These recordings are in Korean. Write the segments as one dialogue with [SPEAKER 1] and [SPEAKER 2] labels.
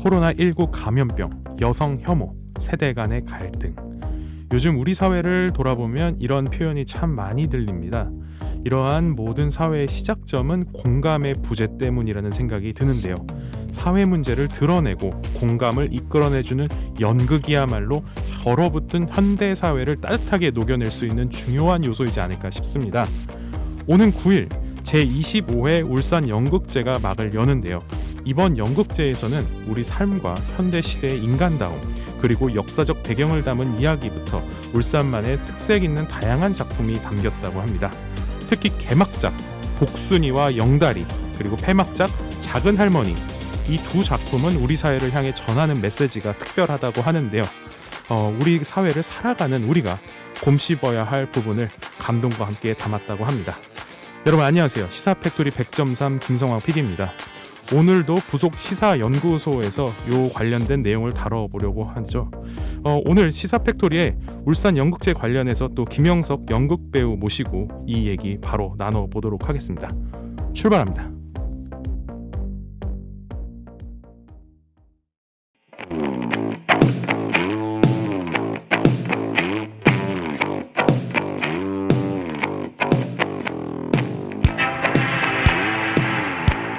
[SPEAKER 1] 코로나19 감염병, 여성 혐오, 세대 간의 갈등. 요즘 우리 사회를 돌아보면 이런 표현이 참 많이 들립니다. 이러한 모든 사회의 시작점은 공감의 부재 때문이라는 생각이 드는데요. 사회 문제를 드러내고 공감을 이끌어내주는 연극이야말로 얼어붙은 현대 사회를 따뜻하게 녹여낼 수 있는 중요한 요소이지 않을까 싶습니다. 오는 9일 제25회 울산 연극제가 막을 여는데요. 이번 연극제에서는 우리 삶과 현대 시대의 인간다움, 그리고 역사적 배경을 담은 이야기부터 울산만의 특색 있는 다양한 작품이 담겼다고 합니다. 특히 개막작 복순이와 영다리, 그리고 폐막작 작은 할머니, 이 두 작품은 우리 사회를 향해 전하는 메시지가 특별하다고 하는데요. 우리 사회를 살아가는 우리가 곰씹어야 할 부분을 감동과 함께 담았다고 합니다. 여러분 안녕하세요. 시사팩토리 100.3 김성황 PD입니다. 오늘도 부속 시사연구소에서 요 관련된 내용을 다뤄보려고 하죠. 오늘 시사팩토리에 울산 연극제 관련해서 또 김영석 연극배우 모시고 이 얘기 바로 나눠보도록 하겠습니다. 출발합니다.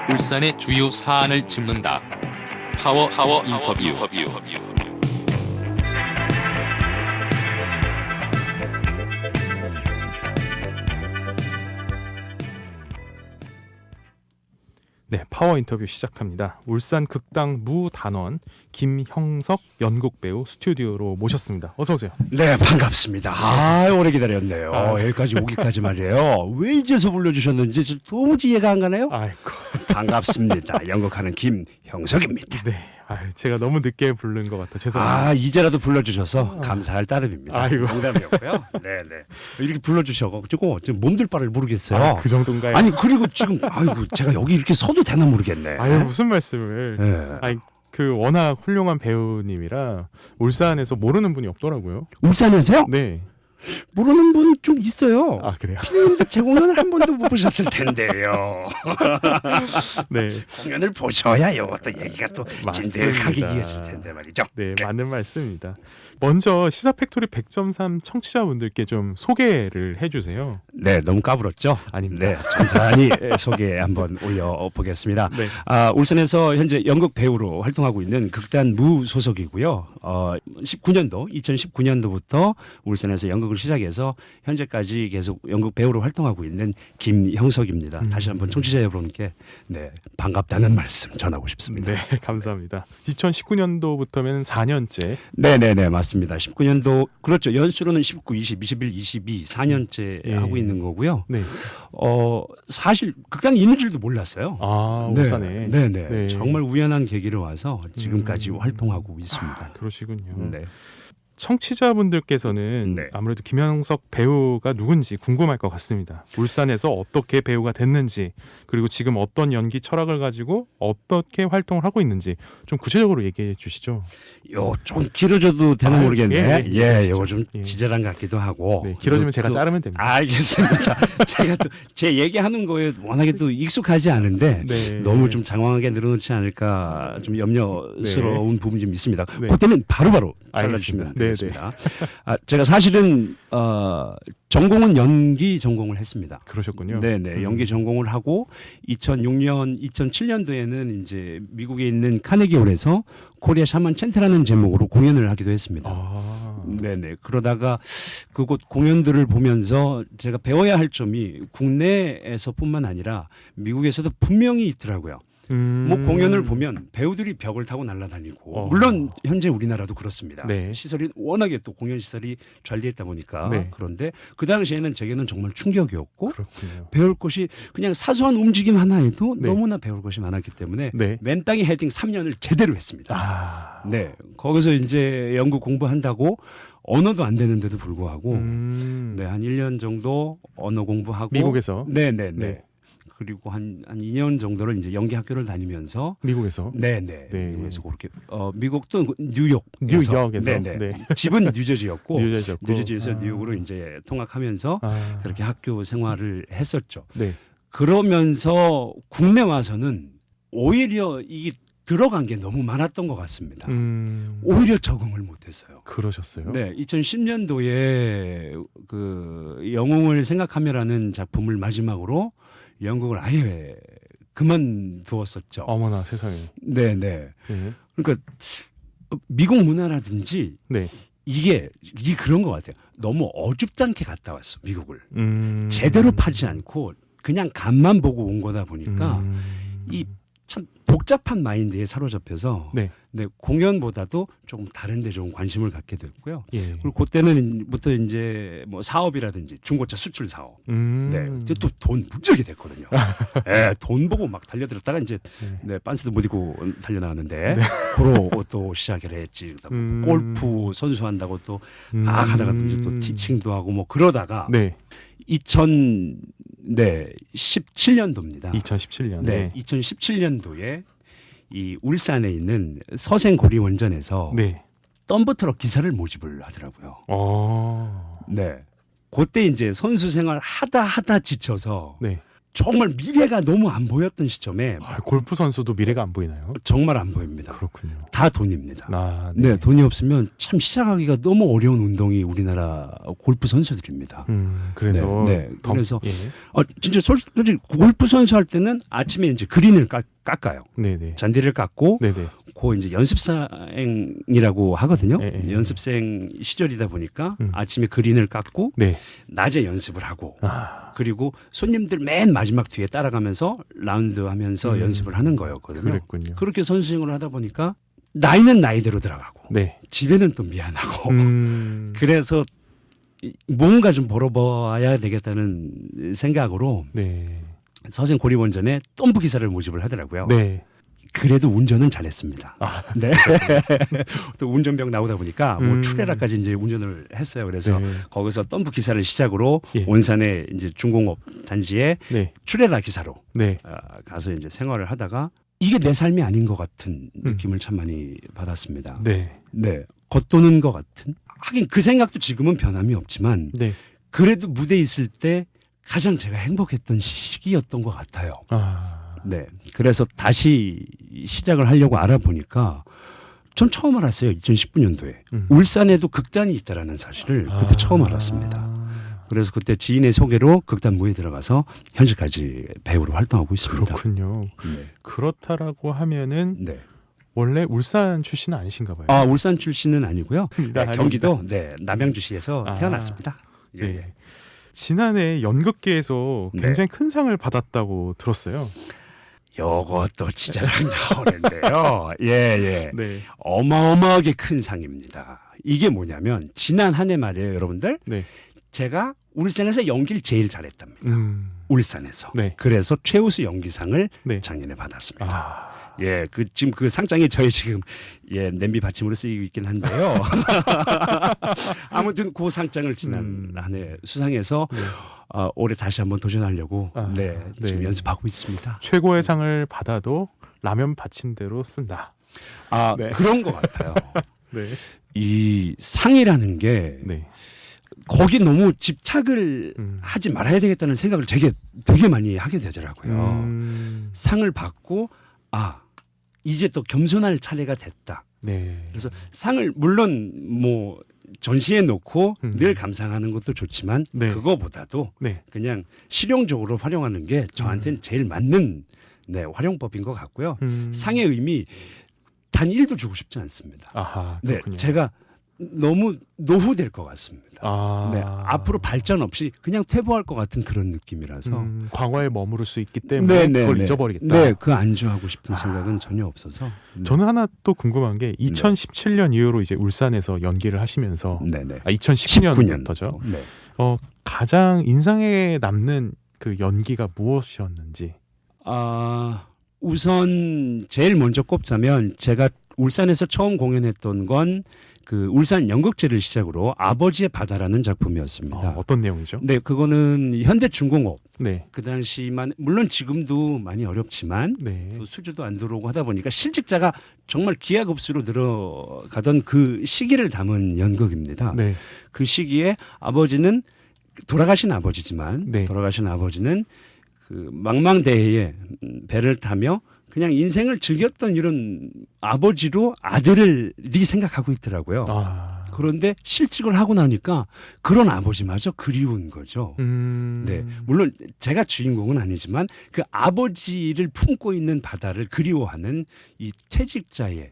[SPEAKER 2] 울산의 주요 사안을 짚는다. 파워 인터뷰.
[SPEAKER 1] 네, 파워 인터뷰 시작합니다. 울산 극당 무단원 김형석 연극배우 스튜디오로 모셨습니다. 어서 오세요.
[SPEAKER 3] 네, 반갑습니다. 오래 기다렸네요. 여기까지 오기까지 말이에요. 왜 이제서 불러주셨는지 도무지 이해가 안 가네요.
[SPEAKER 1] 아이고.
[SPEAKER 3] 반갑습니다. 연극하는 김형석입니다.
[SPEAKER 1] 네, 제가 너무 늦게 부른 것 같아 죄송합니다.
[SPEAKER 3] 이제라도 불러주셔서 감사할 따름입니다.
[SPEAKER 1] 아이고.
[SPEAKER 3] 농담이었고요. 네네. 이렇게 불러주셔가지고 지금 몸둘 바를 모르겠어요.
[SPEAKER 1] 그 정도인가요?
[SPEAKER 3] 아니 그리고 지금 제가 여기 이렇게 서도 되나 모르겠네.
[SPEAKER 1] 무슨 말씀을?
[SPEAKER 3] 네.
[SPEAKER 1] 워낙 훌륭한 배우님이라 울산에서 모르는 분이 없더라고요.
[SPEAKER 3] 울산에서요?
[SPEAKER 1] 네.
[SPEAKER 3] 모르는 분 좀 있어요.
[SPEAKER 1] 그래요?
[SPEAKER 3] 제 공연을 한 번도 못 보셨을 텐데요.
[SPEAKER 1] 네.
[SPEAKER 3] 공연을 보셔야 이것도 얘기가 또 진득하게 이어질 텐데 말이죠.
[SPEAKER 1] 네, 맞는 말씀입니다. 먼저 시사팩토리 100.3 청취자분들께 좀 소개를 해주세요.
[SPEAKER 3] 네, 너무 까불었죠?
[SPEAKER 1] 아닙니다.
[SPEAKER 3] 네, 천천히 소개 한번 올려보겠습니다.
[SPEAKER 1] 네.
[SPEAKER 3] 울산에서 현재 연극 배우로 활동하고 있는 극단 무 소속이고요. 2019년도부터 울산에서 연극을 시작해서 현재까지 계속 연극 배우로 활동하고 있는 김형석입니다. 다시 한번 청취자 여러분께 반갑다는 말씀 전하고 싶습니다.
[SPEAKER 1] 네, 감사합니다. 2019년도부터면 4년째.
[SPEAKER 3] 네네네, 맞습니다. 19년도 그렇죠. 연수로는 19, 20, 21, 22 4년째 하고 있는 거고요.
[SPEAKER 1] 네.
[SPEAKER 3] 사실 극단이 있는 줄도 몰랐어요.
[SPEAKER 1] 울산에.
[SPEAKER 3] 네네. 정말 우연한 계기로 와서 지금까지 활동하고 있습니다.
[SPEAKER 1] 그러시군요.
[SPEAKER 3] 네.
[SPEAKER 1] 청취자분들께서는
[SPEAKER 3] 네.
[SPEAKER 1] 아무래도 김형석 배우가 누군지 궁금할 것 같습니다. 울산에서 어떻게 배우가 됐는지, 그리고 지금 어떤 연기 철학을 가지고 어떻게 활동을 하고 있는지 좀 구체적으로 얘기해 주시죠.
[SPEAKER 3] 좀 길어져도 되나 모르겠네. 요거 좀
[SPEAKER 1] 예.
[SPEAKER 3] 지저랑 같기도 하고.
[SPEAKER 1] 네, 길어지면 제가 자르면 됩니다.
[SPEAKER 3] 알겠습니다. 제가 또 제 얘기하는 거에 워낙에 또 익숙하지 않은데
[SPEAKER 1] 네.
[SPEAKER 3] 너무 좀 장황하게 늘어놓지 않을까 좀 염려스러운 부분이 좀 있습니다.
[SPEAKER 1] 네.
[SPEAKER 3] 그때는 바로바로
[SPEAKER 1] 알겠습니다.
[SPEAKER 3] 잘라주시면 되겠습니다. 제가 사실은 전공은 연기 전공을 했습니다.
[SPEAKER 1] 그러셨군요.
[SPEAKER 3] 네네. 연기 전공을 하고 2006년, 2007년도에는 이제 미국에 있는 카네기홀에서 코리아 샤만 챈트라는 제목으로 공연을 하기도 했습니다. 네네. 그러다가 그곳 공연들을 보면서 제가 배워야 할 점이 국내에서뿐만 아니라 미국에서도 분명히 있더라고요. 뭐 공연을 보면 배우들이 벽을 타고 날아다니고 물론 현재 우리나라도 그렇습니다.
[SPEAKER 1] 네.
[SPEAKER 3] 시설이 워낙에 또 공연 시설이 잘 돼 있다 보니까
[SPEAKER 1] 네.
[SPEAKER 3] 그런데 그 당시에는 제게는 정말 충격이었고
[SPEAKER 1] 그렇군요.
[SPEAKER 3] 배울 것이 그냥 사소한 움직임 하나에도
[SPEAKER 1] 네.
[SPEAKER 3] 너무나 배울 것이 많았기 때문에
[SPEAKER 1] 네.
[SPEAKER 3] 맨 땅에 헤딩 3년을 제대로 했습니다. 네, 거기서 이제 연극 공부한다고 언어도 안 되는데도 불구하고 한 1년 정도 언어 공부하고
[SPEAKER 1] 미국에서?
[SPEAKER 3] 네네네.
[SPEAKER 1] 네.
[SPEAKER 3] 그리고 한 2년 정도를 이제 연기 학교를 다니면서
[SPEAKER 1] 미국에서?
[SPEAKER 3] 네네.
[SPEAKER 1] 네.
[SPEAKER 3] 미국에서 그렇게 미국도 뉴욕에서
[SPEAKER 1] 뉴욕에서?
[SPEAKER 3] 네. 집은 뉴저지였고
[SPEAKER 1] 뉴저지였고.
[SPEAKER 3] 뉴저지에서 뉴욕으로 이제 통학하면서 그렇게 학교 생활을 했었죠.
[SPEAKER 1] 네.
[SPEAKER 3] 그러면서 국내 와서는 오히려 이 들어간 게 너무 많았던 것 같습니다. 오히려 적응을 못했어요.
[SPEAKER 1] 그러셨어요?
[SPEAKER 3] 네, 2010년도에 그 영웅을 생각하며라는 작품을 마지막으로 연극을 아예 그만두었었죠.
[SPEAKER 1] 어머나 세상에.
[SPEAKER 3] 네, 네.
[SPEAKER 1] 예.
[SPEAKER 3] 그러니까 미국 문화라든지
[SPEAKER 1] 네.
[SPEAKER 3] 이게 그런 것 같아요. 너무 어줍잖게 갔다 왔어 미국을.
[SPEAKER 1] 음.
[SPEAKER 3] 제대로 파지 않고 그냥 간만 보고 온 거다 보니까 이 참 복잡한 마인드에 사로잡혀서
[SPEAKER 1] 네.
[SPEAKER 3] 네, 공연보다도 조금 다른 데 좀 관심을 갖게 됐고요.
[SPEAKER 1] 예.
[SPEAKER 3] 그리고 그때는부터 이제 뭐 사업이라든지 중고차 수출 사업. 네. 이제 또 돈 무지하게 됐거든요. 네, 돈 보고 막 달려들었다가 이제 네, 빤스도 못 입고 달려나왔는데 그로 또 시작을 했지. 골프 선수한다고 또 막 하다가 이제 또 티칭도 하고 뭐 그러다가
[SPEAKER 1] 네.
[SPEAKER 3] 2017년도입니다.
[SPEAKER 1] 2017년에.
[SPEAKER 3] 네, 2017년도에 이 울산에 있는 서생고리 원전에서
[SPEAKER 1] 네.
[SPEAKER 3] 덤프트럭 기사를 모집을 하더라고요. 네, 그때 이제 선수 생활 하다 지쳐서
[SPEAKER 1] 네.
[SPEAKER 3] 정말 미래가 너무 안 보였던 시점에
[SPEAKER 1] 아, 골프 선수도 미래가 안 보이나요?
[SPEAKER 3] 정말 안 보입니다.
[SPEAKER 1] 그렇군요.
[SPEAKER 3] 다 돈입니다.
[SPEAKER 1] 아,
[SPEAKER 3] 네, 돈이 없으면 참 시작하기가 너무 어려운 운동이 우리나라 골프 선수들입니다.
[SPEAKER 1] 그래서
[SPEAKER 3] 네, 네. 그래서
[SPEAKER 1] 예.
[SPEAKER 3] 진짜 솔직히 골프 선수 할 때는 아침에 이제 그린을 깎아요.
[SPEAKER 1] 네네.
[SPEAKER 3] 잔디를 깎고
[SPEAKER 1] 네네.
[SPEAKER 3] 그 이제 연습생이라고 하거든요.
[SPEAKER 1] 예.
[SPEAKER 3] 연습생 시절이다 보니까 아침에 그린을 깎고
[SPEAKER 1] 네.
[SPEAKER 3] 낮에 연습을 하고
[SPEAKER 1] 아,
[SPEAKER 3] 그리고 손님들 맨 마지막 뒤에 따라가면서 라운드 하면서 연습을 하는 거였거든요.
[SPEAKER 1] 그랬군요.
[SPEAKER 3] 그렇게 선수 생활을 하다 보니까 나이는 나이대로 들어가고
[SPEAKER 1] 네.
[SPEAKER 3] 집에는 또 미안하고 그래서 뭔가 좀 벌어봐야 되겠다는 생각으로
[SPEAKER 1] 네.
[SPEAKER 3] 서생 고리원전에 덤프 기사를 모집을 하더라고요.
[SPEAKER 1] 네.
[SPEAKER 3] 그래도 운전은 잘했습니다.
[SPEAKER 1] 아,
[SPEAKER 3] 네. 또 운전병 나오다 보니까 뭐 출애라까지 이제 운전을 했어요. 그래서
[SPEAKER 1] 네.
[SPEAKER 3] 거기서 덤프 기사를 시작으로
[SPEAKER 1] 예.
[SPEAKER 3] 온산의 이제 중공업 단지에
[SPEAKER 1] 네.
[SPEAKER 3] 출애라 기사로
[SPEAKER 1] 네.
[SPEAKER 3] 가서 이제 생활을 하다가 이게 내 삶이 아닌 것 같은 느낌을 참 많이 받았습니다.
[SPEAKER 1] 네.
[SPEAKER 3] 네. 겉도는 것 같은. 하긴 그 생각도 지금은 변함이 없지만
[SPEAKER 1] 네.
[SPEAKER 3] 그래도 무대에 있을 때 가장 제가 행복했던 시기였던 것 같아요.
[SPEAKER 1] 아,
[SPEAKER 3] 네. 그래서 다시 시작을 하려고 알아보니까 전 처음 알았어요. 2019년도에. 울산에도 극단이 있다라는 사실을 그때 처음 알았습니다. 그래서 그때 지인의 소개로 극단무에 들어가서 현재까지 배우로 활동하고 있습니다.
[SPEAKER 1] 그렇군요.
[SPEAKER 3] 네.
[SPEAKER 1] 그렇다라고 하면은
[SPEAKER 3] 네.
[SPEAKER 1] 원래 울산 출신은 아니신가 봐요.
[SPEAKER 3] 아, 울산 출신은 아니고요. 네,
[SPEAKER 1] 아닙니다.
[SPEAKER 3] 경기도 네, 남양주시에서 태어났습니다. 예.
[SPEAKER 1] 네. 지난해 연극계에서
[SPEAKER 3] 네.
[SPEAKER 1] 굉장히 큰 상을 받았다고 들었어요.
[SPEAKER 3] 요것도 진짜 나오는데요. 예.
[SPEAKER 1] 네.
[SPEAKER 3] 어마어마하게 큰 상입니다. 이게 뭐냐면 지난 한 해 말이에요, 여러분들.
[SPEAKER 1] 네.
[SPEAKER 3] 제가 울산에서 연기를 제일 잘했답니다. 울산에서.
[SPEAKER 1] 네.
[SPEAKER 3] 그래서 최우수 연기상을
[SPEAKER 1] 네.
[SPEAKER 3] 작년에 받았습니다.
[SPEAKER 1] 아,
[SPEAKER 3] 예, 지금 그 상장이 저희 지금 냄비 받침으로 쓰이고 있긴 한데요. 아무튼 그 상장을 지난 한 해 수상해서
[SPEAKER 1] 네.
[SPEAKER 3] 올해 다시 한번 도전하려고
[SPEAKER 1] 네.
[SPEAKER 3] 지금 연습하고 있습니다.
[SPEAKER 1] 최고의 상을 받아도 라면 받침대로 쓴다. 네.
[SPEAKER 3] 그런 것 같아요.
[SPEAKER 1] 네.
[SPEAKER 3] 이 상이라는 게
[SPEAKER 1] 네.
[SPEAKER 3] 거기 너무 집착을 하지 말아야 되겠다는 생각을 되게 많이 하게 되더라고요. 상을 받고 이제 또 겸손할 차례가 됐다.
[SPEAKER 1] 네.
[SPEAKER 3] 그래서 상을 물론 뭐 전시해 놓고 늘 감상하는 것도 좋지만
[SPEAKER 1] 네.
[SPEAKER 3] 그거보다도
[SPEAKER 1] 네.
[SPEAKER 3] 그냥 실용적으로 활용하는 게 저한테는 제일 맞는 활용법인 것 같고요. 상의 의미 단 1도 주고 싶지 않습니다.
[SPEAKER 1] 아하.
[SPEAKER 3] 네,
[SPEAKER 1] 그렇군요.
[SPEAKER 3] 제가 너무 노후될 것 같습니다. 네, 앞으로 발전 없이 그냥 퇴보할 것 같은 그런 느낌이라서
[SPEAKER 1] 과거에 머무를 수 있기 때문에 그걸 잊어버리겠다.
[SPEAKER 3] 네, 그 안주하고 싶은 생각은 전혀 없어서.
[SPEAKER 1] 저는 하나 또 궁금한 게 2017년 이후로 이제 울산에서 연기를 하시면서 2019년부터죠.
[SPEAKER 3] 네.
[SPEAKER 1] 가장 인상에 남는 그 연기가 무엇이었는지.
[SPEAKER 3] 우선 제일 먼저 꼽자면 제가 울산에서 처음 공연했던 건 그 울산 연극제를 시작으로 아버지의 바다라는 작품이었습니다.
[SPEAKER 1] 어떤 내용이죠?
[SPEAKER 3] 네, 그거는 현대중공업.
[SPEAKER 1] 네.
[SPEAKER 3] 그 당시만 물론 지금도 많이 어렵지만
[SPEAKER 1] 네.
[SPEAKER 3] 또 수주도 안 들어오고 하다 보니까 실직자가 정말 기하급수로 늘어가던 그 시기를 담은 연극입니다.
[SPEAKER 1] 네.
[SPEAKER 3] 그 시기에 아버지는 돌아가신 아버지지만
[SPEAKER 1] 네.
[SPEAKER 3] 돌아가신 아버지는 그 망망대해에 배를 타며 그냥 인생을 즐겼던 이런 아버지로 아들이 생각하고 있더라고요.
[SPEAKER 1] 아.
[SPEAKER 3] 그런데 실직을 하고 나니까 그런 아버지마저 그리운 거죠. 네, 물론 제가 주인공은 아니지만 그 아버지를 품고 있는 바다를 그리워하는 이 퇴직자의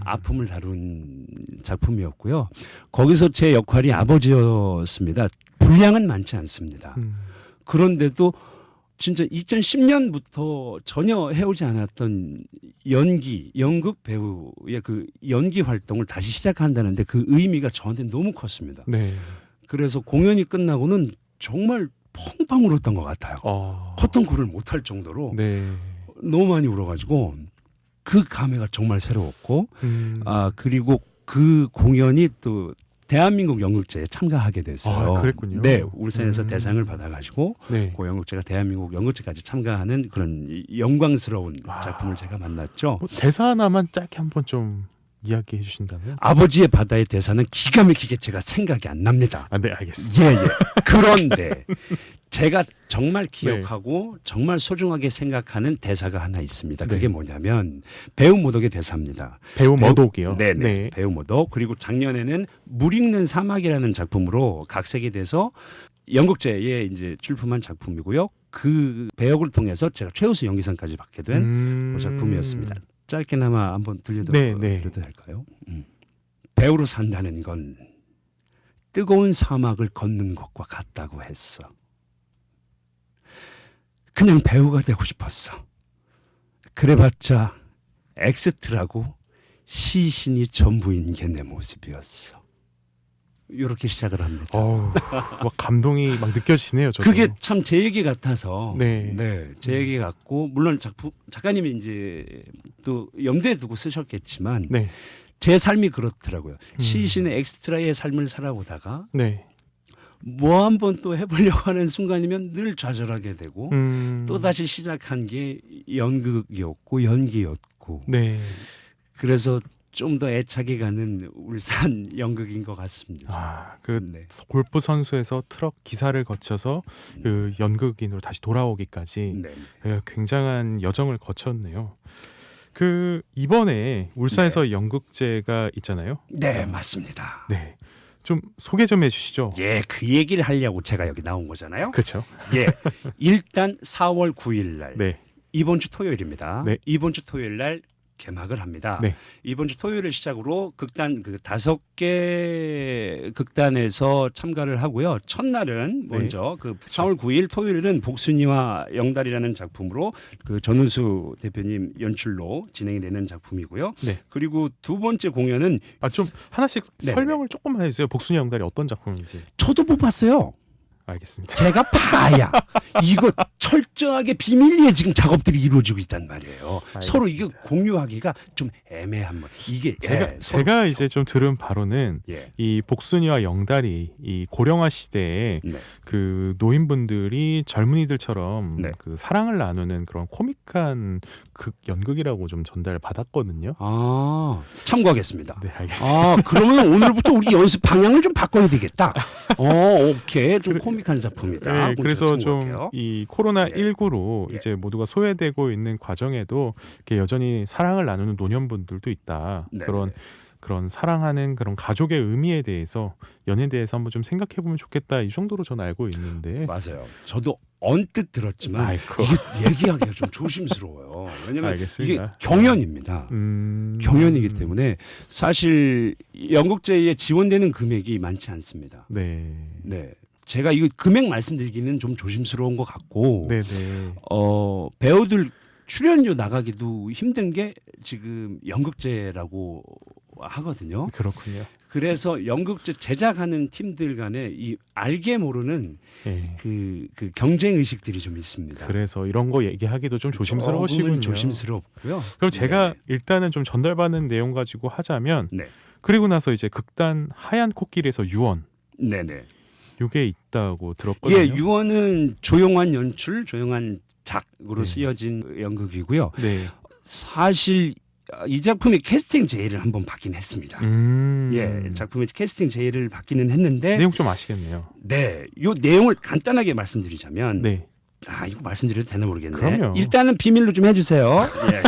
[SPEAKER 3] 아픔을 다룬 작품이었고요. 거기서 제 역할이 아버지였습니다. 분량은 많지 않습니다. 그런데도 진짜 2010년부터 전혀 해오지 않았던 연극 배우의 그 연기 활동을 다시 시작한다는데 그 의미가 저한테 너무 컸습니다.
[SPEAKER 1] 네.
[SPEAKER 3] 그래서 공연이 끝나고는 정말 펑펑 울었던 것 같아요. 커튼콜을 못할 정도로
[SPEAKER 1] 네.
[SPEAKER 3] 너무 많이 울어가지고 그 감회가 정말 새로웠고 그리고 그 공연이 또 대한민국 연극제에 참가하게 됐어요.
[SPEAKER 1] 아, 그랬군요.
[SPEAKER 3] 네, 울산에서 대상을 받아가지고
[SPEAKER 1] 네.
[SPEAKER 3] 그 연극제가 대한민국 연극제까지 참가하는 그런 영광스러운 작품을 제가 만났죠.
[SPEAKER 1] 뭐 대사 하나만 짧게 한번 좀 이야기해 주신다면?
[SPEAKER 3] 아버지의 바다의 대사는 기가 막히게 제가 생각이 안 납니다.
[SPEAKER 1] 아, 네, 알겠습니다.
[SPEAKER 3] 예. 그런데 제가 정말 기억하고 정말 소중하게 생각하는 대사가 하나 있습니다. 그게
[SPEAKER 1] 네.
[SPEAKER 3] 뭐냐면 배우 모독의 대사입니다.
[SPEAKER 1] 배우 머독이요.
[SPEAKER 3] 네네.
[SPEAKER 1] 네.
[SPEAKER 3] 배우 모독. 그리고 작년에는 물 읽는 사막이라는 작품으로 각색이 돼서 연극제에 이제 출품한 작품이고요. 그 배역을 통해서 제가 최우수 연기상까지 받게 된 그 작품이었습니다. 짧게나마 한번 들려도 될까요? 배우로 산다는 건 뜨거운 사막을 걷는 것과 같다고 했어. 그냥 배우가 되고 싶었어. 그래봤자 엑스트라고 시신이 전부인 게 내 모습이었어. 이렇게 시작을 합니다.
[SPEAKER 1] 막 감동이 막 느껴지네요. 저도.
[SPEAKER 3] 그게 참 제 얘기 같아서
[SPEAKER 1] 네.
[SPEAKER 3] 제 얘기 같고 물론 작가님이 이제 또 염두에 두고 쓰셨겠지만
[SPEAKER 1] 네.
[SPEAKER 3] 제 삶이 그렇더라고요. 시신의 엑스트라의 삶을 살아보다가
[SPEAKER 1] 네.
[SPEAKER 3] 뭐 한번 또 해보려고 하는 순간이면 늘 좌절하게 되고 또 다시 시작한 게 연극이었고 연기였고
[SPEAKER 1] 네.
[SPEAKER 3] 그래서 좀 더 애착이 가는 울산 연극인 것 같습니다.
[SPEAKER 1] 그 골프 선수에서 트럭 기사를 거쳐서 그 연극인으로 다시 돌아오기까지 굉장한 여정을 거쳤네요. 그 이번에 울산에서 연극제가 있잖아요.
[SPEAKER 3] 네, 맞습니다.
[SPEAKER 1] 네. 좀 소개 좀 해주시죠.
[SPEAKER 3] 예, 그 얘기를 하려고 제가 여기 나온 거잖아요.
[SPEAKER 1] 그렇죠.
[SPEAKER 3] 예, 일단 4월 9일 날
[SPEAKER 1] 네.
[SPEAKER 3] 이번 주 토요일입니다.
[SPEAKER 1] 네.
[SPEAKER 3] 이번 주 토요일 날 개막을 합니다.
[SPEAKER 1] 네.
[SPEAKER 3] 이번 주 토요일을 시작으로 극단 그 5개 극단에서 참가를 하고요. 첫날은 먼저 그 4월 9일 토요일은 복순이와 영달이라는 작품으로 그 전은수 대표님 연출로 진행이 되는 작품이고요.
[SPEAKER 1] 네.
[SPEAKER 3] 그리고 두 번째 공연은
[SPEAKER 1] 좀 하나씩 설명을 조금만 해주세요. 복순이 영달이 어떤 작품인지.
[SPEAKER 3] 저도 못 봤어요.
[SPEAKER 1] 알겠습니다.
[SPEAKER 3] 제가 봐야 이거 철저하게 비밀리에 지금 작업들이 이루어지고 있단 말이에요.
[SPEAKER 1] 알겠습니다.
[SPEAKER 3] 서로 이거 공유하기가 좀 애매한 말. 이게
[SPEAKER 1] 제가 이제 좀 들은 바로는 이 복순이와 영달이 이 고령화 시대에 그 노인분들이 젊은이들처럼 그 사랑을 나누는 그런 코믹한 연극이라고 좀 전달을 받았거든요.
[SPEAKER 3] 참고하겠습니다.
[SPEAKER 1] 네, 알겠습니다.
[SPEAKER 3] 그러면 오늘부터 우리 연습 방향을 좀 바꿔야 되겠다. 오케이. 좀 코믹한 작품이다.
[SPEAKER 1] 네, 그래서 좀 이 코로나19로 이제 모두가 소외되고 있는 과정에도 이렇게 여전히 사랑을 나누는 노년분들도 있다. 그런 사랑하는 그런 가족의 의미에 대해서 연애에 대해서 한번 좀 생각해 보면 좋겠다. 이 정도로 저는 알고 있는데.
[SPEAKER 3] 맞아요. 저도 언뜻 들었지만 이게 얘기하기가 좀 조심스러워요. 왜냐하면
[SPEAKER 1] 알겠습니다.
[SPEAKER 3] 이게 경연입니다. 경연이기 때문에 사실 연극제에 지원되는 금액이 많지 않습니다.
[SPEAKER 1] 네.
[SPEAKER 3] 제가 이거 금액 말씀드리기는 좀 조심스러운 것 같고
[SPEAKER 1] 네네.
[SPEAKER 3] 배우들 출연료 나가기도 힘든 게 지금 연극제라고 하거든요.
[SPEAKER 1] 그렇군요.
[SPEAKER 3] 그래서 연극제 제작하는 팀들 간에 이 알게 모르는 그 경쟁 의식들이 좀 있습니다.
[SPEAKER 1] 그래서 이런 거 얘기하기도 좀 조심스러우시군요.
[SPEAKER 3] 조심스럽고요.
[SPEAKER 1] 그럼 제가 일단은 좀 전달받는 내용 가지고 하자면 그리고 나서 이제 극단 하얀 코끼리에서 유언. 요게 있다고 들었거든요.
[SPEAKER 3] 예, 유언은 조용한 연출, 조용한 작으로 쓰여진 연극이고요. 사실 이 작품이 캐스팅 제의를 한번 받긴 했습니다. 작품의 캐스팅 제의를 받기는 했는데
[SPEAKER 1] 내용 좀 아시겠네요.
[SPEAKER 3] 요 내용을 간단하게 말씀드리자면 이거 말씀드려도 되나 모르겠네.
[SPEAKER 1] 그럼요.
[SPEAKER 3] 일단은 비밀로 좀 해주세요. 예.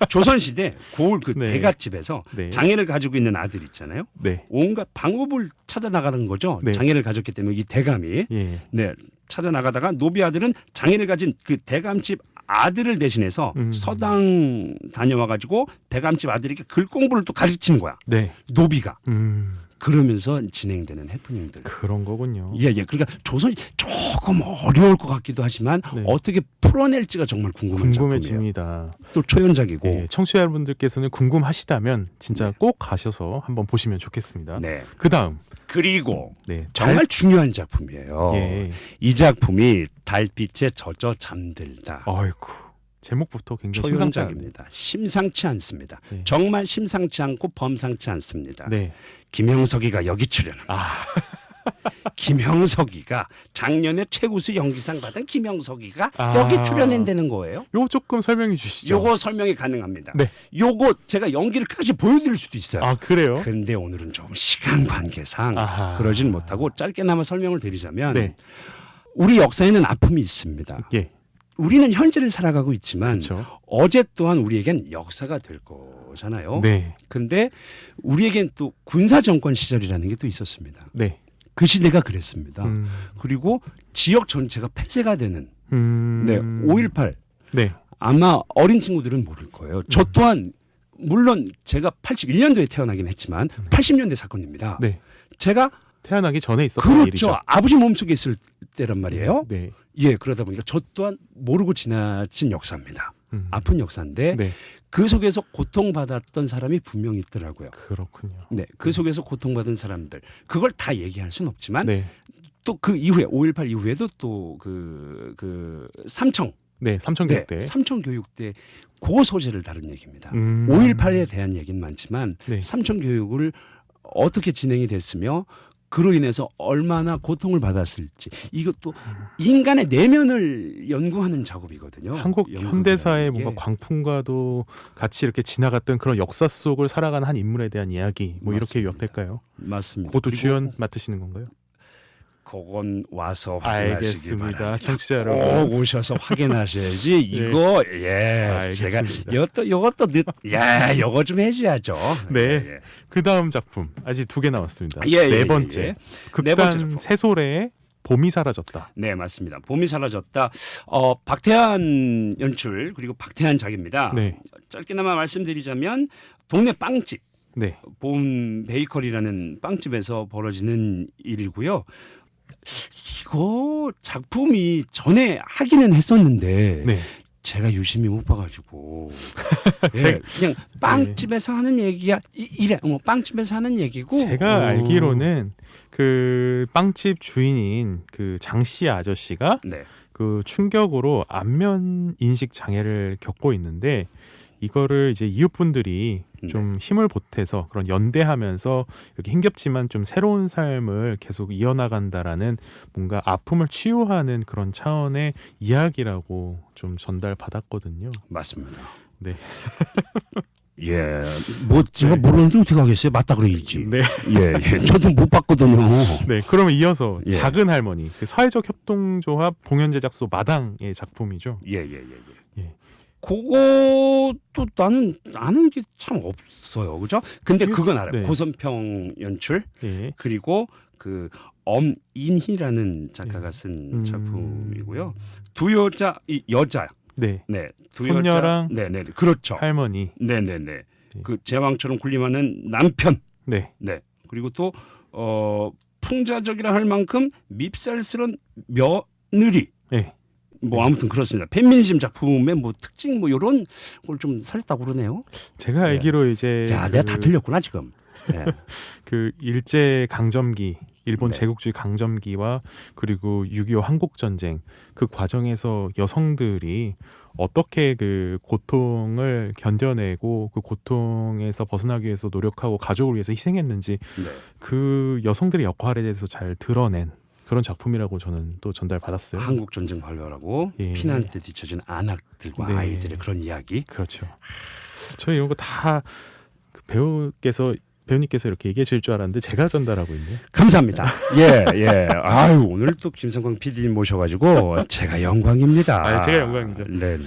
[SPEAKER 3] 조선시대 고을 그
[SPEAKER 1] 네.
[SPEAKER 3] 대갓집에서
[SPEAKER 1] 네.
[SPEAKER 3] 장애를 가지고 있는 아들 있잖아요.
[SPEAKER 1] 네.
[SPEAKER 3] 온갖 방법을 찾아 나가는 거죠.
[SPEAKER 1] 네.
[SPEAKER 3] 장애를 가졌기 때문에 이 대감이
[SPEAKER 1] 예.
[SPEAKER 3] 네 찾아 나가다가 노비 아들은 장애를 가진 그 대감집 아들을 대신해서 서당 다녀와 가지고 대감집 아들에게 글 공부를 또 가르치는 거야.
[SPEAKER 1] 네.
[SPEAKER 3] 노비가. 그러면서 진행되는 해프닝들.
[SPEAKER 1] 그런 거군요.
[SPEAKER 3] 예. 그러니까 조선이 조금 어려울 것 같기도 하지만
[SPEAKER 1] 네.
[SPEAKER 3] 어떻게 풀어낼지가 정말 궁금한 작품이에요.
[SPEAKER 1] 궁금해집니다.
[SPEAKER 3] 또 초연작이고.
[SPEAKER 1] 예, 청취자 여러분들께서는 궁금하시다면 진짜 꼭 가셔서 한번 보시면 좋겠습니다.
[SPEAKER 3] 네.
[SPEAKER 1] 그다음
[SPEAKER 3] 그리고
[SPEAKER 1] 네.
[SPEAKER 3] 정말 중요한 작품이에요.
[SPEAKER 1] 예.
[SPEAKER 3] 이 작품이 달빛에 젖어 잠들다.
[SPEAKER 1] 아이고. 제목부터 굉장히 심상치 않네요.
[SPEAKER 3] 초연작입니다. 심상치 않습니다.
[SPEAKER 1] 네.
[SPEAKER 3] 정말 심상치 않고 범상치 않습니다.
[SPEAKER 1] 네.
[SPEAKER 3] 김형석이가 여기 출연합니다.
[SPEAKER 1] 아,
[SPEAKER 3] 김형석이가 작년에 최우수 연기상 받은 김형석이가
[SPEAKER 1] 아.
[SPEAKER 3] 여기 출연한다는 거예요.
[SPEAKER 1] 요거 조금 설명해 주시죠.
[SPEAKER 3] 요거 설명이 가능합니다.
[SPEAKER 1] 네.
[SPEAKER 3] 요거 제가 연기를 끝까지 보여드릴 수도 있어요.
[SPEAKER 1] 아, 그래요?
[SPEAKER 3] 근데 오늘은 좀 시간 관계상
[SPEAKER 1] 아하.
[SPEAKER 3] 그러진 못하고 짧게나마 설명을 드리자면
[SPEAKER 1] 네.
[SPEAKER 3] 우리 역사에는 아픔이 있습니다.
[SPEAKER 1] 예.
[SPEAKER 3] 우리는 현재를 살아가고 있지만
[SPEAKER 1] 그렇죠.
[SPEAKER 3] 어제 또한 우리에겐 역사가 될 거잖아요.
[SPEAKER 1] 네.
[SPEAKER 3] 근데 우리에겐 또 군사 정권 시절이라는 게 또 있었습니다.
[SPEAKER 1] 네.
[SPEAKER 3] 그 시대가 그랬습니다.
[SPEAKER 1] 음.
[SPEAKER 3] 그리고 지역 전체가 폐쇄가 되는 네, 5.18
[SPEAKER 1] 네.
[SPEAKER 3] 아마 어린 친구들은 모를 거예요. 저 또한 물론 제가 81년도에 태어나긴 했지만 80년대 사건입니다.
[SPEAKER 1] 네.
[SPEAKER 3] 제가
[SPEAKER 1] 태어나기 전에 있었던
[SPEAKER 3] 그렇죠.
[SPEAKER 1] 일이죠.
[SPEAKER 3] 아버지 몸속에 있을 때란 말이에요.
[SPEAKER 1] 네.
[SPEAKER 3] 예, 그러다 보니까 저 또한 모르고 지나친 역사입니다. 아픈 역사인데
[SPEAKER 1] 네.
[SPEAKER 3] 그 속에서 고통받았던 사람이 분명히 있더라고요.
[SPEAKER 1] 그렇군요.
[SPEAKER 3] 네, 그 속에서 고통받은 사람들 그걸 다 얘기할 수는 없지만
[SPEAKER 1] 네.
[SPEAKER 3] 또 그 이후에 5.18 이후에도 또 그 삼청
[SPEAKER 1] 네. 삼천교육대.
[SPEAKER 3] 삼청 교육대 그 소재를 다룬 얘기입니다. 5.18에 대한 얘기는 많지만
[SPEAKER 1] 네.
[SPEAKER 3] 삼청 교육을 어떻게 진행이 됐으며 그로 인해서 얼마나 고통을 받았을지 이것도 인간의 내면을 연구하는 작업이거든요.
[SPEAKER 1] 한국
[SPEAKER 3] 연구라는
[SPEAKER 1] 현대사의
[SPEAKER 3] 게.
[SPEAKER 1] 뭔가 광풍과도 같이 이렇게 지나갔던 그런 역사 속을 살아가는 한 인물에 대한 이야기 뭐 이렇게
[SPEAKER 3] 맞습니다.
[SPEAKER 1] 요약될까요?
[SPEAKER 3] 맞습니다.
[SPEAKER 1] 그것도
[SPEAKER 3] 그리고
[SPEAKER 1] 주연 맡으시는 건가요?
[SPEAKER 3] 그건 와서 확인하시기
[SPEAKER 1] 알겠습니다.
[SPEAKER 3] 바랍니다.
[SPEAKER 1] 청취자
[SPEAKER 3] 꼭
[SPEAKER 1] 여러분.
[SPEAKER 3] 오셔서 확인하셔야지. 이거 제가
[SPEAKER 1] 알겠습니다.
[SPEAKER 3] 요것도 요거 좀 해줘야죠.
[SPEAKER 1] 네.
[SPEAKER 3] 예.
[SPEAKER 1] 그 다음 작품 아직 2개 남았습니다.
[SPEAKER 3] 예,
[SPEAKER 1] 네
[SPEAKER 3] 예,
[SPEAKER 1] 번째.
[SPEAKER 3] 예. 네
[SPEAKER 1] 극단
[SPEAKER 3] 번째 작품.
[SPEAKER 1] 새소래의 봄이 사라졌다.
[SPEAKER 3] 네, 맞습니다. 봄이 사라졌다. 박태환 연출 그리고 박태환 작입니다.
[SPEAKER 1] 네.
[SPEAKER 3] 짧게나마 말씀드리자면 동네 빵집
[SPEAKER 1] 네.
[SPEAKER 3] 봄 베이커리라는 빵집에서 벌어지는 일이고요. 이거 작품이 전에 하기는 했었는데
[SPEAKER 1] 네.
[SPEAKER 3] 제가 유심히 못 봐가지고 그냥 빵집에서 하는 얘기야 이래 빵집에서 하는 얘기고
[SPEAKER 1] 제가 알기로는 그 빵집 주인인 그 장씨 아저씨가
[SPEAKER 3] 네.
[SPEAKER 1] 그 충격으로 안면 인식 장애를 겪고 있는데 이거를 이제 이웃분들이 좀 힘을 보태서 그런 연대하면서 이렇게 힘겹지만 좀 새로운 삶을 계속 이어나간다라는 뭔가 아픔을 치유하는 그런 차원의 이야기라고 좀 전달받았거든요.
[SPEAKER 3] 맞습니다.
[SPEAKER 1] 네.
[SPEAKER 3] 예, 뭐 제가 모르는데 어떻게 하겠어요? 맞다 그래야지.
[SPEAKER 1] 네.
[SPEAKER 3] 예, 저도 못 봤거든요.
[SPEAKER 1] 네. 그러면 이어서
[SPEAKER 3] 예.
[SPEAKER 1] 작은 할머니, 그 사회적 협동조합 공연 제작소 마당의 작품이죠.
[SPEAKER 3] 예.
[SPEAKER 1] 예.
[SPEAKER 3] 그것도 나는 아는 게 참 없어요, 그죠? 근데 그건 알아요.
[SPEAKER 1] 네.
[SPEAKER 3] 고선평 연출
[SPEAKER 1] 예.
[SPEAKER 3] 그리고 그 엄인희라는 작가가 쓴 작품이고요. 두 여자 이 여자
[SPEAKER 1] 네.
[SPEAKER 3] 네, 두
[SPEAKER 1] 손녀랑
[SPEAKER 3] 여자 네네 그렇죠.
[SPEAKER 1] 할머니.
[SPEAKER 3] 네네네 그 제왕처럼 군림하는 남편
[SPEAKER 1] 네.
[SPEAKER 3] 네 그리고 또 풍자적이라 할 만큼 밉살스런 며느리
[SPEAKER 1] 네.
[SPEAKER 3] 뭐 아무튼 그렇습니다. 페미니즘 작품의 뭐 특징 뭐 이런 걸 좀 살렸다고 그러네요.
[SPEAKER 1] 제가 알기로 이제
[SPEAKER 3] 야, 내가 다 틀렸구나 지금. 네.
[SPEAKER 1] 그 일제 강점기, 일본
[SPEAKER 3] 네.
[SPEAKER 1] 제국주의 강점기와 그리고 6.25 한국 전쟁 그 과정에서 여성들이 어떻게 그 고통을 견뎌내고 그 고통에서 벗어나기 위해서 노력하고 가족을 위해서 희생했는지
[SPEAKER 3] 네.
[SPEAKER 1] 그 여성들의 역할에 대해서 잘 드러낸 그런 작품이라고 저는 또 전달받았어요.
[SPEAKER 3] 한국 전쟁 발발하고
[SPEAKER 1] 예.
[SPEAKER 3] 피난 때 뒤처진 아낙들과
[SPEAKER 1] 네.
[SPEAKER 3] 아이들의 그런 이야기.
[SPEAKER 1] 그렇죠. 저희 이런 거 다 그 배우께서 배우님께서 이렇게 얘기해 주실 줄 알았는데 제가 전달하고 있네요.
[SPEAKER 3] 감사합니다. 예, 예. 아유, 오늘 또 김성광 PD 모셔가지고 제가 영광입니다.
[SPEAKER 1] 제가 영광이죠.
[SPEAKER 3] 네네.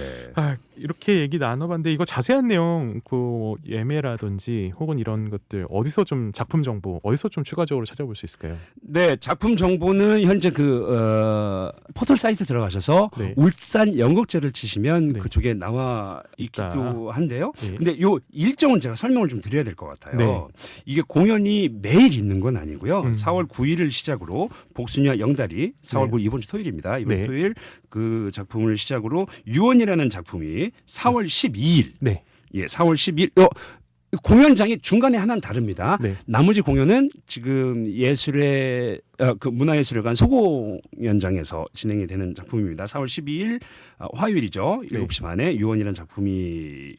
[SPEAKER 1] 이렇게 얘기 나눠봤는데 이거 자세한 내용 그 예매라든지 혹은 이런 것들 어디서 좀 작품 정보 어디서 좀 추가적으로 찾아볼 수 있을까요?
[SPEAKER 3] 네, 작품 정보는 현재 포털 사이트 들어가셔서
[SPEAKER 1] 네.
[SPEAKER 3] 울산 연극제를 치시면
[SPEAKER 1] 네.
[SPEAKER 3] 그쪽에 나와 있기도 한데요.
[SPEAKER 1] 네.
[SPEAKER 3] 근데 요 일정은 제가 설명을 좀 드려야 될 것 같아요.
[SPEAKER 1] 네.
[SPEAKER 3] 이게 공연이 매일 있는 건 아니고요. 4월 9일을 시작으로 복순이와 영달이 4월
[SPEAKER 1] 네.
[SPEAKER 3] 9일 이번 주 토요일입니다. 이번
[SPEAKER 1] 네.
[SPEAKER 3] 토요일 그 작품을 시작으로 유언이라는 작품이 4월 12일
[SPEAKER 1] 네.
[SPEAKER 3] 예, 4월 10일 공연장이 중간에 하나는 다릅니다.
[SPEAKER 1] 네.
[SPEAKER 3] 나머지 공연은 지금 예술의 그 문화예술회관 소공연장에서 진행이 되는 작품입니다. 4월 12일 화요일이죠.
[SPEAKER 1] 네.
[SPEAKER 3] 7시 반에 유언이라는 작품이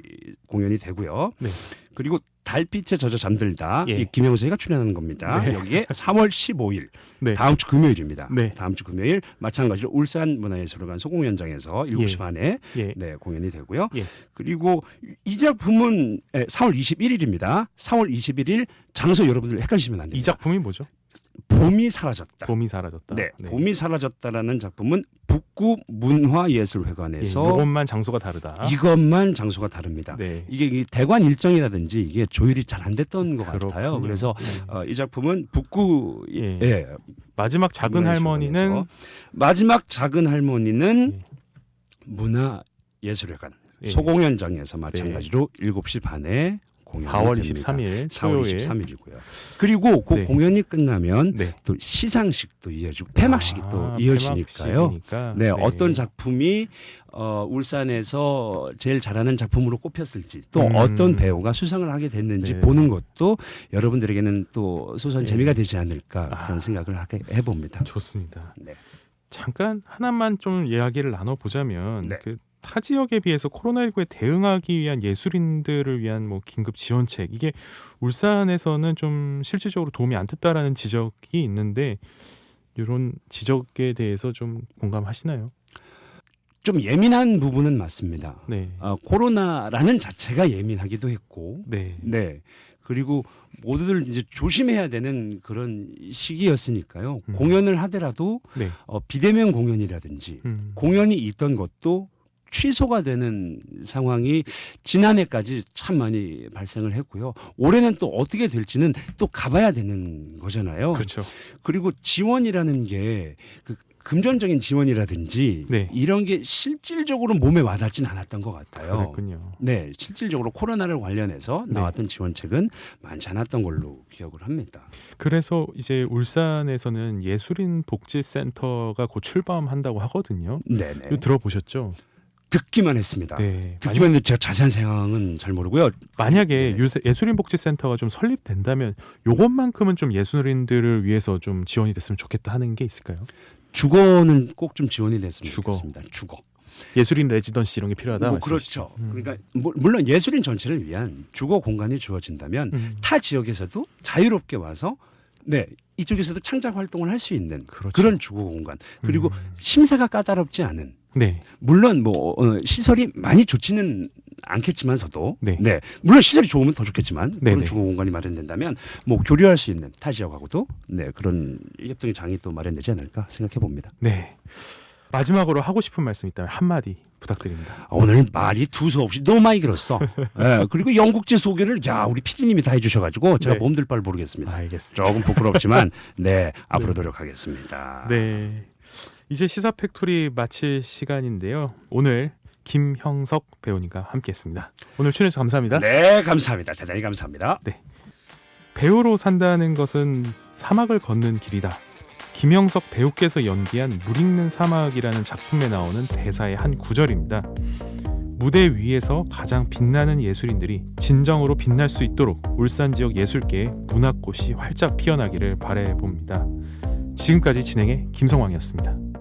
[SPEAKER 3] 공연이 되고요.
[SPEAKER 1] 네.
[SPEAKER 3] 그리고 달빛에 젖어 잠들다
[SPEAKER 1] 예.
[SPEAKER 3] 이 김영수가 출연하는 겁니다.
[SPEAKER 1] 네.
[SPEAKER 3] 여기에 3월 15일
[SPEAKER 1] 네.
[SPEAKER 3] 다음 주 금요일입니다.
[SPEAKER 1] 네.
[SPEAKER 3] 다음 주 금요일 마찬가지로 울산 문화예술회관 소공연장에서 7시
[SPEAKER 1] 예.
[SPEAKER 3] 반에
[SPEAKER 1] 예.
[SPEAKER 3] 네, 공연이 되고요.
[SPEAKER 1] 예.
[SPEAKER 3] 그리고 이 작품은 4월 21일입니다. 4월 21일 장소 여러분들 헷갈리시면 안 됩니다.
[SPEAKER 1] 이 작품이 뭐죠?
[SPEAKER 3] 봄이 사라졌다.
[SPEAKER 1] 봄이 사라졌다.
[SPEAKER 3] 네, 봄이 사라졌다라는 작품은 북구 문화예술회관에서
[SPEAKER 1] 이것만 장소가 다르다.
[SPEAKER 3] 이것만 장소가 다릅니다.
[SPEAKER 1] 네.
[SPEAKER 3] 이게 이 대관 일정이라든지 이게 조율이 잘 안 됐던 것
[SPEAKER 1] 그렇군요.
[SPEAKER 3] 같아요. 그래서 이 작품은 북구
[SPEAKER 1] 예.
[SPEAKER 3] 예,
[SPEAKER 1] 마지막 작은 할머니는
[SPEAKER 3] 문화예술회관에서 마지막 작은 할머니는
[SPEAKER 1] 예.
[SPEAKER 3] 문화예술회관
[SPEAKER 1] 예.
[SPEAKER 3] 소공연장에서 마찬가지로 7시 반에 공연이
[SPEAKER 1] 4월
[SPEAKER 3] 됩니다.
[SPEAKER 1] 23일
[SPEAKER 3] 4월
[SPEAKER 1] 토요일.
[SPEAKER 3] 23일이고요. 그리고 그
[SPEAKER 1] 네.
[SPEAKER 3] 공연이 끝나면
[SPEAKER 1] 네.
[SPEAKER 3] 또 시상식도 이어지고 폐막식이 또 이어지니까요.
[SPEAKER 1] 폐막식이니까.
[SPEAKER 3] 네, 어떤 작품이 울산에서 제일 잘하는 작품으로 꼽혔을지 또 어떤 배우가 수상을 하게 됐는지
[SPEAKER 1] 네.
[SPEAKER 3] 보는 것도 여러분들에게는 또 소소한
[SPEAKER 1] 네.
[SPEAKER 3] 재미가 되지 않을까 그런 생각을 해봅니다.
[SPEAKER 1] 좋습니다.
[SPEAKER 3] 네.
[SPEAKER 1] 잠깐 하나만 좀 이야기를 나눠보자면
[SPEAKER 3] 네.
[SPEAKER 1] 그 타 지역에 비해서 코로나19에 대응하기 위한 예술인들을 위한 뭐 긴급 지원책 이게 울산에서는 좀 실질적으로 도움이 안 됐다라는 지적이 있는데 이런 지적에 대해서 좀 공감하시나요?
[SPEAKER 3] 좀 예민한 부분은 맞습니다.
[SPEAKER 1] 네.
[SPEAKER 3] 코로나라는 자체가 예민하기도 했고,
[SPEAKER 1] 네.
[SPEAKER 3] 네. 그리고 모두들 이제 조심해야 되는 그런 시기였으니까요. 공연을 하더라도
[SPEAKER 1] 네.
[SPEAKER 3] 비대면 공연이라든지 공연이 있던 것도 취소가 되는 상황이 지난해까지 참 많이 발생을 했고요. 올해는 또 어떻게 될지는 또 가봐야 되는 거잖아요.
[SPEAKER 1] 그렇죠.
[SPEAKER 3] 그리고 지원이라는 게 그 금전적인 지원이라든지
[SPEAKER 1] 네.
[SPEAKER 3] 이런 게 실질적으로 몸에 와닿진 않았던 것 같아요.
[SPEAKER 1] 그랬군요.
[SPEAKER 3] 네, 실질적으로 코로나를 관련해서
[SPEAKER 1] 네.
[SPEAKER 3] 나왔던 지원책은 많지 않았던 걸로 기억을 합니다.
[SPEAKER 1] 그래서 이제 울산에서는 예술인 복지센터가 곧 출범한다고 하거든요.
[SPEAKER 3] 네네.
[SPEAKER 1] 이거 들어보셨죠?
[SPEAKER 3] 듣기만 했습니다.
[SPEAKER 1] 네.
[SPEAKER 3] 듣기만 했는데 제가 자세한 상황은 잘 모르고요.
[SPEAKER 1] 만약에
[SPEAKER 3] 네.
[SPEAKER 1] 예술인 복지센터가 좀 설립된다면 요것만큼은 좀 예술인들을 위해서 좀 지원이 됐으면 좋겠다 하는 게 있을까요?
[SPEAKER 3] 주거는 꼭 좀 지원이 됐으면
[SPEAKER 1] 주거.
[SPEAKER 3] 좋겠습니다. 주거.
[SPEAKER 1] 예술인 레지던시 이런 게 필요하다.
[SPEAKER 3] 뭐
[SPEAKER 1] 말씀이시죠?
[SPEAKER 3] 그렇죠. 그러니까 물론 예술인 전체를 위한 주거 공간이 주어진다면 타 지역에서도 자유롭게 와서 네 이쪽에서도 창작 활동을 할 수 있는
[SPEAKER 1] 그렇죠.
[SPEAKER 3] 그런 주거 공간 그리고 심사가 까다롭지 않은
[SPEAKER 1] 네.
[SPEAKER 3] 물론 뭐 시설이 많이 좋지는 않겠지만서도
[SPEAKER 1] 네.
[SPEAKER 3] 물론 시설이 좋으면 더 좋겠지만
[SPEAKER 1] 네네.
[SPEAKER 3] 그런 주거 공간이 마련된다면 뭐 교류할 수 있는 타 지역하고도 네 그런 협동의 장이 또 마련되지 않을까 생각해 봅니다.
[SPEAKER 1] 네. 마지막으로 하고 싶은 말씀 있다면 한마디 부탁드립니다.
[SPEAKER 3] 오늘 말이 두서없이 너무 많이 길었어. 예, 그리고 영국제 소개를 우리 PD님이 다 해주셔가지고 제가
[SPEAKER 1] 네.
[SPEAKER 3] 몸둘 바를 모르겠습니다.
[SPEAKER 1] 알겠습니다.
[SPEAKER 3] 조금 부끄럽지만 네 앞으로 노력하겠습니다.
[SPEAKER 1] 네. 이제 시사 팩토리 마칠 시간인데요. 오늘 김형석 배우님과 함께했습니다. 오늘 출연해주셔서 감사합니다.
[SPEAKER 3] 네, 감사합니다. 대단히 감사합니다.
[SPEAKER 1] 배우로 산다는 것은 사막을 걷는 길이다. 김형석 배우께서 연기한 물 익는 사막이라는 작품에 나오는 대사의 한 구절입니다. 무대 위에서 가장 빛나는 예술인들이 진정으로 빛날 수 있도록 울산 지역 예술계에 문화꽃이 활짝 피어나기를 바라봅니다. 지금까지 진행의 김성왕이었습니다.